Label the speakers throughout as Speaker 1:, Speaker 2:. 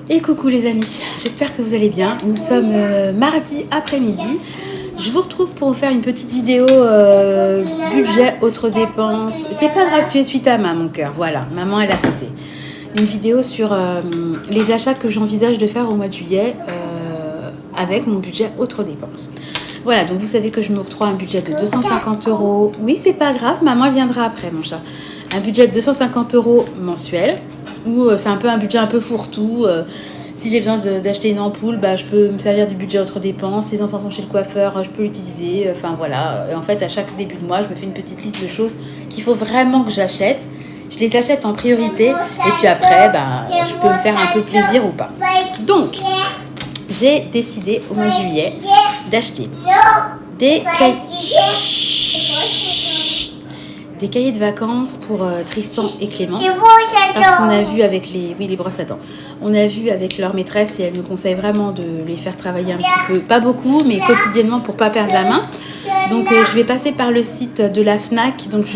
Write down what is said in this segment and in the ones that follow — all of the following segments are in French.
Speaker 1: Et coucou les amis, j'espère que vous allez bien. Nous sommes mardi après-midi. Je vous retrouve pour vous faire une petite vidéo budget, autres dépenses. C'est pas grave, tu es suite à mon cœur. Voilà, maman elle a pété. Une vidéo sur les achats que j'envisage de faire au mois de juillet avec mon budget, autres dépenses. Voilà, donc vous savez que je m'octroie un budget de 250 €. Oui, c'est pas grave, maman viendra après mon chat. Un budget de 250 € mensuel. Ou c'est un peu un budget un peu fourre-tout. Si j'ai besoin d'acheter une ampoule, je peux me servir du budget autres dépenses. Si les enfants sont chez le coiffeur, je peux l'utiliser. Enfin voilà. Et en fait, à chaque début de mois, je me fais une petite liste de choses qu'il faut vraiment que j'achète. Je les achète en priorité. Et puis après, je peux me faire un peu plaisir ou pas. Donc, j'ai décidé au mois de juillet d'acheter des cahiers de vacances pour Tristan et Clément, parce qu'on a vu avec les brosses à dents, on a vu avec leur maîtresse et elle nous conseille vraiment de les faire travailler un petit peu, pas beaucoup, mais quotidiennement pour pas perdre la main. Donc je vais passer par le site de la Fnac, donc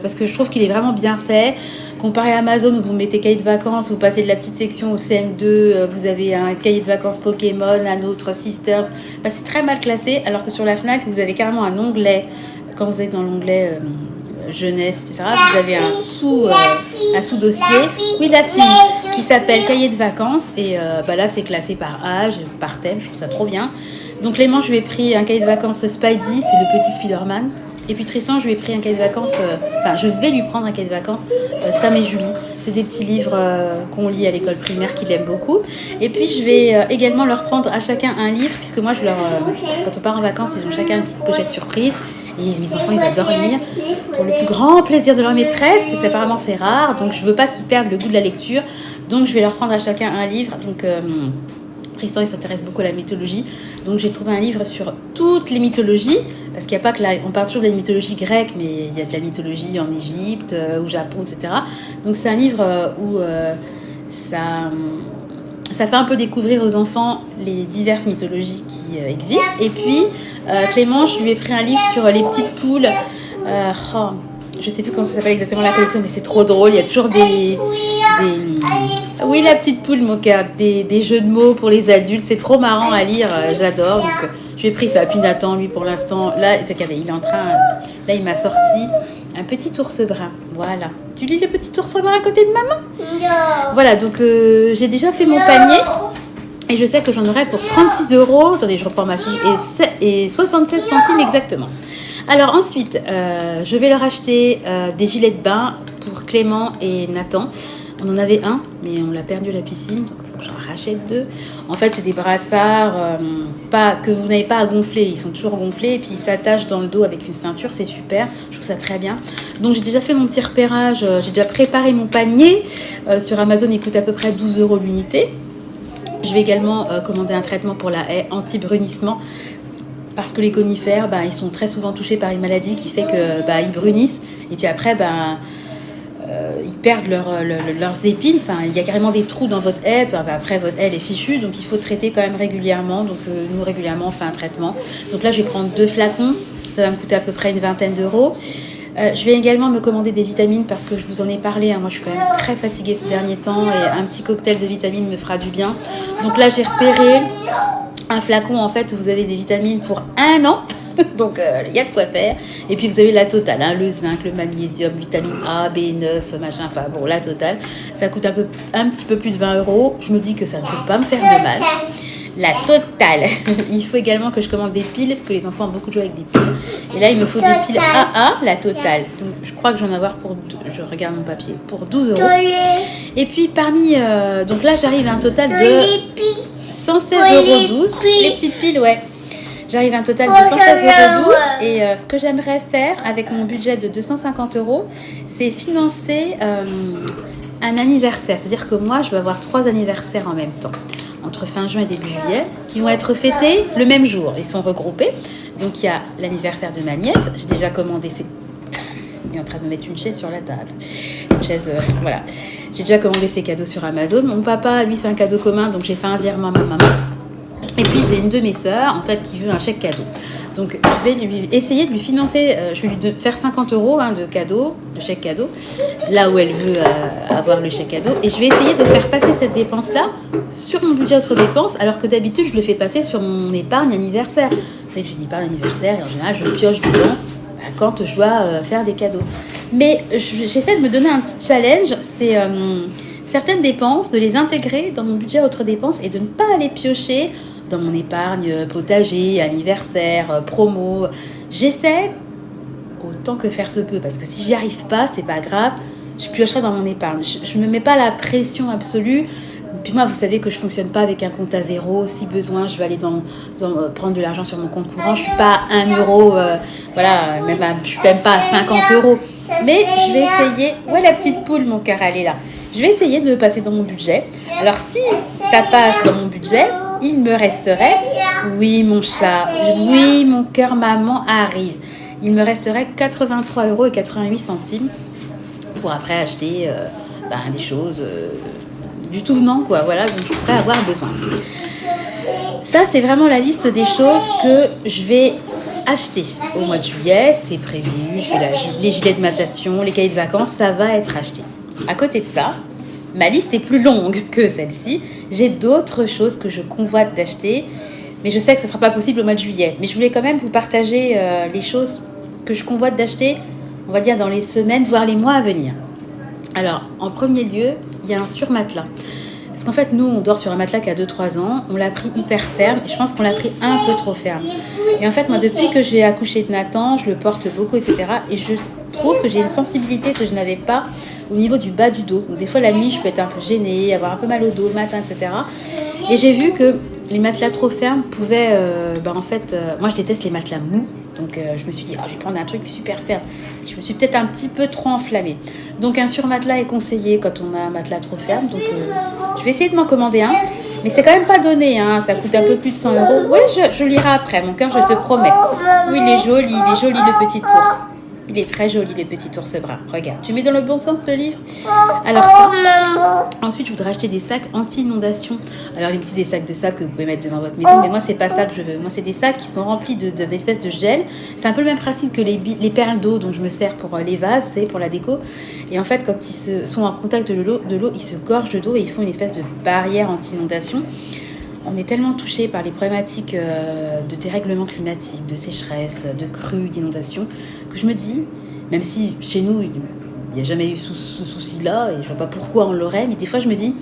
Speaker 1: parce que je trouve qu'il est vraiment bien fait. Comparé à Amazon où vous mettez cahier de vacances, vous passez de la petite section au CM2, vous avez un cahier de vacances Pokémon, un autre Sisters, c'est très mal classé, alors que sur la Fnac vous avez carrément un onglet, quand vous êtes dans l'onglet jeunesse, etc., vous avez un sous-dossier, oui la fille, qui s'appelle cahier de vacances, et là c'est classé par âge, par thème, je trouve ça trop bien. Donc Clément, je lui ai pris un cahier de vacances Spidey, c'est le petit Spider-Man. Et puis Tristan, je lui ai pris un cahier de vacances, je vais lui prendre un cahier de vacances Sam et Julie. C'est des petits livres qu'on lit à l'école primaire qu'il aime beaucoup. Et puis je vais également leur prendre à chacun un livre, puisque moi, quand on part en vacances, ils ont chacun une petite pochette surprise. Et mes enfants, ils adorent lire pour le plus grand plaisir de leur maîtresse, parce qu'apparemment c'est rare. Donc je veux pas qu'ils perdent le goût de la lecture. Donc je vais leur prendre à chacun un livre. Donc Tristan, il s'intéresse beaucoup à la mythologie. Donc j'ai trouvé un livre sur toutes les mythologies, parce qu'il n'y a pas que on parle toujours de la mythologie grecque, mais il y a de la mythologie en Égypte, au Japon, etc. Donc c'est un livre où ça fait un peu découvrir aux enfants les diverses mythologies qui existent. Et puis Clément, je lui ai pris un livre sur les petites poules. Je sais plus comment ça s'appelle exactement la collection, mais c'est trop drôle. Il y a toujours oui, la petite poule, mon cœur. Des jeux de mots pour les adultes. C'est trop marrant à lire. J'adore. Donc, je lui ai pris ça. Puis Nathan, lui, pour l'instant, là, regardez, il est en train. Là, il m'a sorti un petit ours brun. Voilà. Tu lis le petit ours brun à côté de maman ? Non. Voilà, donc j'ai déjà fait mon panier. Et je sais que j'en aurai pour 36 €. Attendez, je reprends ma fiche. Et 76 centimes exactement. Alors ensuite, je vais leur acheter des gilets de bain pour Clément et Nathan. On en avait un, mais on l'a perdu à la piscine, donc il faut que j'en rachète 2. En fait, c'est des brassards que vous n'avez pas à gonfler. Ils sont toujours gonflés et puis ils s'attachent dans le dos avec une ceinture. C'est super, je trouve ça très bien. Donc j'ai déjà fait mon petit repérage, j'ai déjà préparé mon panier. Sur Amazon, il coûte à peu près 12 € l'unité. Je vais également commander un traitement pour la haie anti-brunissement. Parce que les conifères, ils sont très souvent touchés par une maladie qui fait que ils brunissent. Et puis après, ils perdent leurs épines. Enfin, il y a carrément des trous dans votre haie. Après, votre haie elle est fichue. Donc, il faut traiter quand même régulièrement. Donc, nous, régulièrement, on fait un traitement. Donc là, je vais prendre 2 flacons. Ça va me coûter à peu près une vingtaine d'euros. Je vais également me commander des vitamines parce que je vous en ai parlé. Moi, je suis quand même très fatiguée ces derniers temps. Et un petit cocktail de vitamines me fera du bien. Donc là, j'ai repéré un flacon, en fait, où vous avez des vitamines pour 1 an. Donc, il y a de quoi faire. Et puis, vous avez la totale, le zinc, le magnésium, vitamine A, B9, machin. Enfin, bon, la totale. Ça coûte un petit peu plus de 20 €. Je me dis que ça ne peut pas me faire de mal. La totale. Il faut également que je commande des piles, parce que les enfants ont beaucoup joué avec des piles. Et là, il me faut des piles AA, la totale. Donc, je crois que j'en ai avoir je regarde mon papier, pour 12 €. Et puis, donc là, j'arrive à un total de 116,12 €. Les petites piles, ouais. J'arrive à un total de 116,12 €. Et ce que j'aimerais faire avec mon budget de 250 €, c'est financer un anniversaire. C'est-à-dire que moi, je vais avoir 3 anniversaires en même temps, entre fin juin et début juillet, qui vont être fêtés le même jour. Ils sont regroupés. Donc, il y a l'anniversaire de ma nièce. J'ai déjà commandé Il est en train de me mettre une chaise sur la table. Une chaise, voilà. J'ai déjà commandé ses cadeaux sur Amazon. Mon papa, lui, c'est un cadeau commun, donc j'ai fait un virement à ma maman. Et puis, j'ai une de mes sœurs, en fait, qui veut un chèque cadeau. Donc je vais essayer de lui financer, je vais lui faire 50 € de cadeau, de chèque cadeau, là où elle veut avoir le chèque cadeau. Et je vais essayer de faire passer cette dépense-là sur mon budget autre dépense, alors que d'habitude je le fais passer sur mon épargne anniversaire. Vous savez que j'ai une épargne anniversaire et en général je pioche dedans quand je dois faire des cadeaux. Mais j'essaie de me donner un petit challenge, c'est certaines dépenses, de les intégrer dans mon budget autre dépenses et de ne pas aller piocher dans mon épargne potager, anniversaire, promo. J'essaie autant que faire se peut, parce que si j'y arrive pas, c'est pas grave, je piocherai dans mon épargne. Je me mets pas la pression absolue. Puis moi, vous savez que je fonctionne pas avec un compte à zéro. Si besoin, je vais aller prendre de l'argent sur mon compte courant. Je suis pas à 1 €, je suis même pas à 50 €. Mais je vais essayer. Ouais, la petite poule, mon cœur, elle est là. Je vais essayer de le passer dans mon budget. Alors, si ça passe dans mon budget, il me resterait, oui, mon chat, oui, mon cœur, maman arrive. Il me resterait 83,88 € pour après acheter des choses du tout venant, quoi. Voilà, dont je pourrais avoir besoin. Ça, c'est vraiment la liste des choses que je vais acheter au mois de juillet. C'est prévu. Les gilets de natation, les cahiers de vacances, ça va être acheté. À côté de ça, ma liste est plus longue que celle-ci. J'ai d'autres choses que je convoite d'acheter, mais je sais que ce ne sera pas possible au mois de juillet. Mais je voulais quand même vous partager les choses que je convoite d'acheter, on va dire dans les semaines, voire les mois à venir. Alors, en premier lieu, il y a un surmatelas. Parce qu'en fait, nous, on dort sur un matelas qui a 2-3 ans. On l'a pris hyper ferme et je pense qu'on l'a pris un peu trop ferme. Et en fait, moi, depuis que j'ai accouché de Nathan, je le porte beaucoup, etc. Et je trouve que j'ai une sensibilité que je n'avais pas au niveau du bas du dos. Donc, des fois, la nuit, je peux être un peu gênée, avoir un peu mal au dos le matin, etc. Et j'ai vu que les matelas trop fermes pouvaient... moi, je déteste les matelas mous. Donc, je me suis dit, je vais prendre un truc super ferme. Je me suis peut-être un petit peu trop enflammée. Donc, un surmatelas est conseillé quand on a un matelas trop ferme. Donc, je vais essayer de m'en commander un. Mais c'est quand même pas donné, hein. Ça coûte un peu plus de 100 €. Oui, je lirai après, mon cœur, je te promets. Oui, il est joli le petit ours. Il est très joli, les petits ours bruns. Regarde, tu mets dans le bon sens le livre. Alors ça. Ensuite, je voudrais acheter des sacs anti-inondation. Alors, il existe des sacs de sable que vous pouvez mettre devant votre maison, mais moi, c'est pas ça que je veux. Moi, c'est des sacs qui sont remplis d'espèces de gel. C'est un peu le même principe que les perles d'eau dont je me sers pour les vases, vous savez, pour la déco. Et en fait, quand ils sont en contact de l'eau, ils se gorgent d'eau et ils font une espèce de barrière anti-inondation. On est tellement touché par les problématiques de dérèglement climatique, de sécheresse, de crues, d'inondations, que je me dis, même si chez nous, il n'y a jamais eu ce souci-là, et je ne vois pas pourquoi on l'aurait, mais des fois je me dis,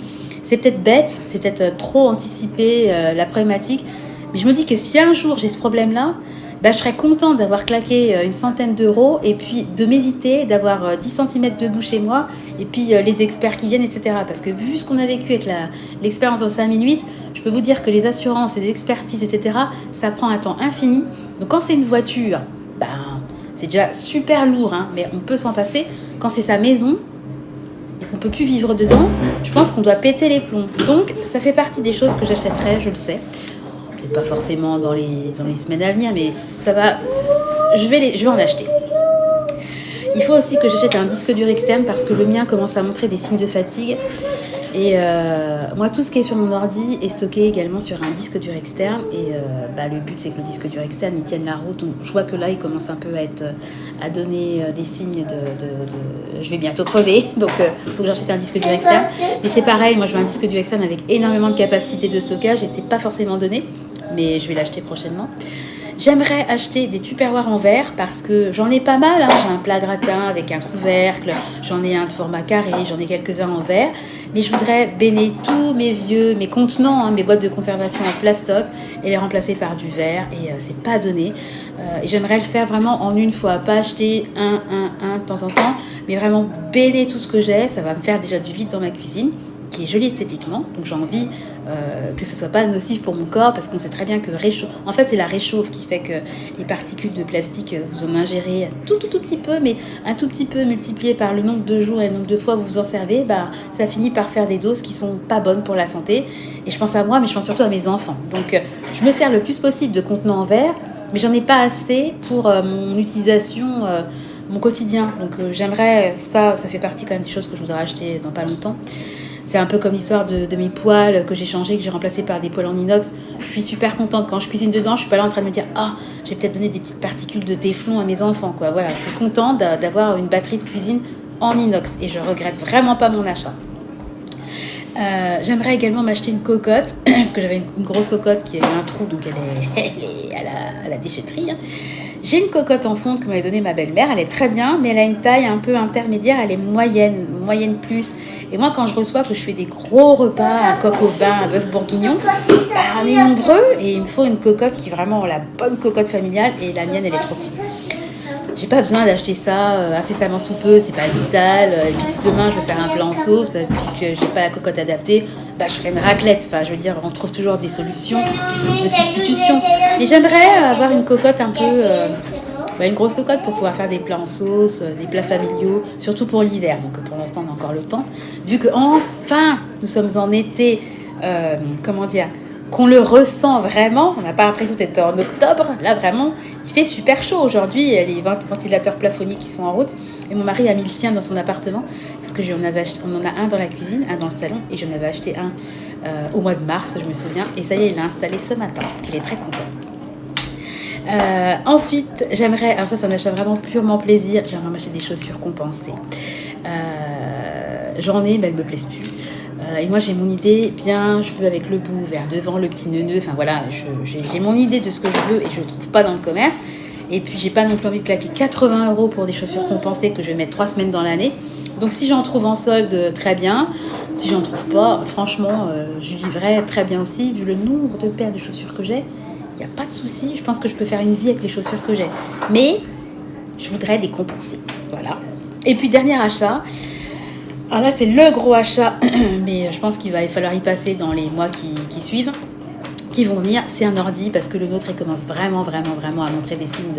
Speaker 1: c'est peut-être bête, c'est peut-être trop anticiper la problématique, mais je me dis que si un jour j'ai ce problème-là, je serais contente d'avoir claqué une centaine d'euros et puis de m'éviter d'avoir 10 cm de boue chez moi et puis les experts qui viennent, etc. Parce que vu ce qu'on a vécu avec l'expérience en 5 minutes, je peux vous dire que les assurances et les expertises, etc., ça prend un temps infini. Donc quand c'est une voiture, c'est déjà super lourd, hein, mais on peut s'en passer. Quand c'est sa maison et qu'on ne peut plus vivre dedans, je pense qu'on doit péter les plombs. Donc ça fait partie des choses que j'achèterai, je le sais. Peut-être pas forcément dans les semaines à venir, mais ça va. Je vais en acheter. Il faut aussi que j'achète un disque dur externe parce que le mien commence à montrer des signes de fatigue. Et moi, tout ce qui est sur mon ordi est stocké également sur un disque dur externe. Et le but, c'est que le disque dur externe, il tienne la route. Donc, je vois que là, il commence un peu à donner des signes de je vais bientôt crever. Donc, il faut que j'achète un disque dur externe. Mais c'est pareil, moi, je veux un disque dur externe avec énormément de capacité de stockage. Et c'est pas forcément donné. Mais je vais l'acheter prochainement. J'aimerais acheter des tupperwares en verre parce que j'en ai pas mal. J'ai un plat gratin avec un couvercle, j'en ai un de format carré, j'en ai quelques-uns en verre. Mais je voudrais bénir tous mes contenants, mes boîtes de conservation en plastoc et les remplacer par du verre. Et c'est pas donné. Et j'aimerais le faire vraiment en une fois, pas acheter un de temps en temps, mais vraiment bénir tout ce que j'ai. Ça va me faire déjà du vide dans ma cuisine, qui est joli esthétiquement. Donc j'ai envie que ça soit pas nocif pour mon corps, parce qu'on sait très bien que en fait c'est la réchauffe qui fait que les particules de plastique, vous en ingérez tout petit peu, mais un tout petit peu multiplié par le nombre de jours et le nombre de fois où vous en servez, ça finit par faire des doses qui sont pas bonnes pour la santé. Et je pense à moi, mais je pense surtout à mes enfants. Donc je me sers le plus possible de contenants en verre, mais j'en ai pas assez pour mon utilisation, mon quotidien. Donc j'aimerais, ça fait partie quand même des choses que je voudrais acheter dans pas longtemps. C'est un peu comme l'histoire de mes poêles que j'ai changé, que j'ai remplacé par des poêles en inox. Je suis super contente. Quand je cuisine dedans, je suis pas là en train de me dire « Ah, j'ai peut-être donné des petites particules de téflon à mes enfants. » quoi. Voilà, je suis contente d'avoir une batterie de cuisine en inox et je regrette vraiment pas mon achat. J'aimerais également m'acheter une cocotte parce que j'avais une grosse cocotte qui a eu un trou, donc elle est à la déchetterie. Hein. J'ai une cocotte en fonte que m'avait donnée ma belle-mère, elle est très bien, mais elle a une taille un peu intermédiaire, elle est moyenne plus. Et moi, quand je reçois que je fais des gros repas, un coq au vin, un bœuf bourguignon, on est nombreux et il me faut une cocotte qui est vraiment la bonne cocotte familiale et la mienne, elle est trop petite. J'ai pas besoin d'acheter ça incessamment sous peu, c'est pas vital. Et puis si demain je veux faire un plat en sauce, et puis que j'ai pas la cocotte adaptée, je ferai une raclette. Enfin, je veux dire, on trouve toujours des solutions de substitution. Mais j'aimerais avoir une cocotte un peu, une grosse cocotte pour pouvoir faire des plats en sauce, des plats familiaux, surtout pour l'hiver. Donc pour l'instant, on a encore le temps. Vu que enfin, nous sommes en été, qu'on le ressent vraiment. On n'a pas l'impression d'être en octobre. Là, vraiment, il fait super chaud aujourd'hui. Il y a les ventilateurs plafonniers qui sont en route. Et mon mari a mis le sien dans son appartement. Parce que on en a un dans la cuisine, un dans le salon. Et j'en avais acheté un au mois de mars, je me souviens. Et ça y est, il l'a installé ce matin. Il est très content. Ensuite, j'aimerais... Alors ça, c'est un achat vraiment purement plaisir. J'aimerais m'acheter des chaussures compensées. J'en ai, mais elles ne me plaisent plus. Et moi, j'ai mon idée, je veux avec le bout vers devant, le petit neuneu. Enfin voilà, j'ai mon idée de ce que je veux et je ne trouve pas dans le commerce. Et puis, j'ai pas non plus envie de claquer 80 € pour des chaussures compensées que je vais mettre 3 semaines dans l'année. Donc, si j'en trouve en solde, très bien. Si j'en trouve pas, franchement, je vivrais très bien aussi. Vu le nombre de paires de chaussures que j'ai, il n'y a pas de souci. Je pense que je peux faire une vie avec les chaussures que j'ai. Mais, je voudrais des compensées. Voilà. Et puis, dernier achat. Alors là, c'est le gros achat, mais je pense qu'il va falloir y passer dans les mois qui suivent, qui vont venir. C'est un ordi, parce que le nôtre, il commence vraiment à montrer des signes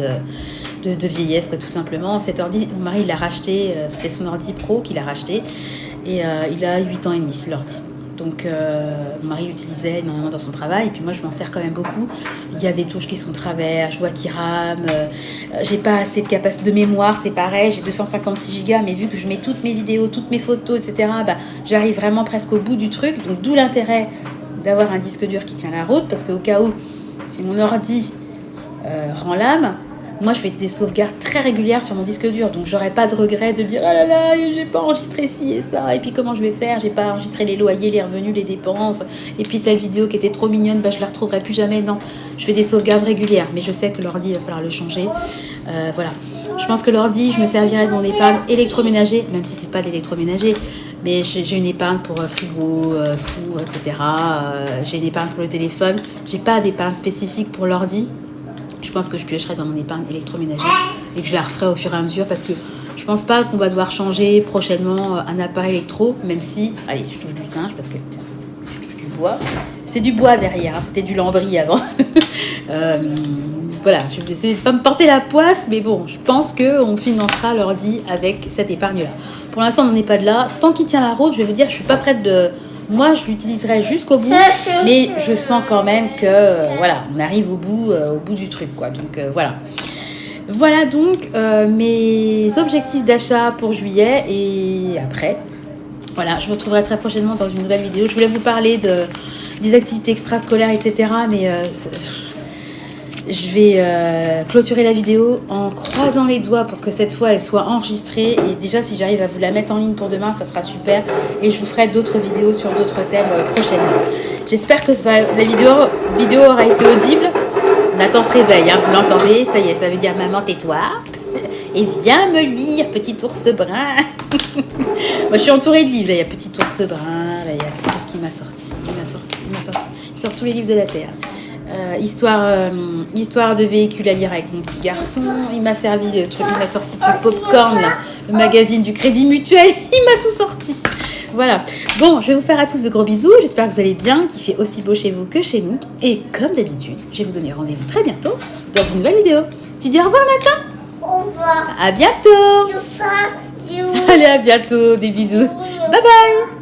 Speaker 1: de vieillesse, quoi, tout simplement. Cet ordi, mon mari, il l'a racheté, c'était son ordi pro qu'il a racheté, et il a 8 ans et demi, l'ordi. Donc, mon mari l'utilisait énormément dans son travail. Et puis moi, je m'en sers quand même beaucoup. Il y a des touches qui sont de travers, je vois qu'il rame. J'ai pas assez de capacité de mémoire, c'est pareil. J'ai 256 Go, mais vu que je mets toutes mes vidéos, toutes mes photos, etc., j'arrive vraiment presque au bout du truc. Donc, d'où l'intérêt d'avoir un disque dur qui tient la route. Parce qu'au cas où, si mon ordi rend l'âme, moi, je fais des sauvegardes très régulières sur mon disque dur. Donc, j'aurais pas de regret de dire « Ah là là, j'ai pas enregistré ci et ça. Et puis, comment je vais faire? J'ai pas enregistré les loyers, les revenus, les dépenses. Et puis, cette vidéo qui était trop mignonne, je la retrouverai plus jamais. » Non, je fais des sauvegardes régulières. Mais je sais que l'ordi, il va falloir le changer. Voilà. Je pense que l'ordi, je me servirai de mon épargne électroménager, même si c'est pas de l'électroménager. Mais j'ai une épargne pour frigo, four, etc. J'ai une épargne pour le téléphone. J'ai pas d'épargne spécifique pour l'ordi. Je pense que je piocherai dans mon épargne électroménager et que je la referai au fur et à mesure parce que je pense pas qu'on va devoir changer prochainement un appareil électro, même si, allez, je touche du singe parce que je touche du bois. C'est du bois derrière, hein, c'était du lambris avant. Voilà, je vais essayer de pas me porter la poisse, mais bon, je pense qu'on financera l'ordi avec cette épargne-là. Pour l'instant, on n'en est pas de là. Tant qu'il tient la route, je vais vous dire, je suis pas prête de... Moi, je l'utiliserai jusqu'au bout, mais je sens quand même que, voilà, on arrive au bout du truc, quoi. Donc, voilà. Voilà donc mes objectifs d'achat pour juillet et après. Voilà, je vous retrouverai très prochainement dans une nouvelle vidéo. Je voulais vous parler des activités extrascolaires, etc., mais je vais clôturer la vidéo en croisant les doigts pour que cette fois elle soit enregistrée. Et déjà, si j'arrive à vous la mettre en ligne pour demain, ça sera super. Et je vous ferai d'autres vidéos sur d'autres thèmes prochainement. J'espère que la vidéo aura été audible. Nathan se réveille, hein, vous l'entendez? Ça y est, ça veut dire maman, tais-toi. Et viens me lire, petit ours brun. Moi, je suis entourée de livres. Là, il y a petit ours brun. Là, qu'est-ce qu'il m'a sorti? Il sort tous les livres de la Terre. Histoire de véhicule à lire avec mon petit garçon. Il m'a servi le truc, il m'a sorti du popcorn, là, le magazine du Crédit Mutuel. Il m'a tout sorti. Voilà. Bon, je vais vous faire à tous de gros bisous. J'espère que vous allez bien, qu'il fait aussi beau chez vous que chez nous. Et comme d'habitude, je vais vous donner rendez-vous très bientôt dans une nouvelle vidéo. Tu dis au revoir, Nathan?
Speaker 2: Au revoir.
Speaker 1: À bientôt. Allez, à bientôt. Des bisous. Bye bye.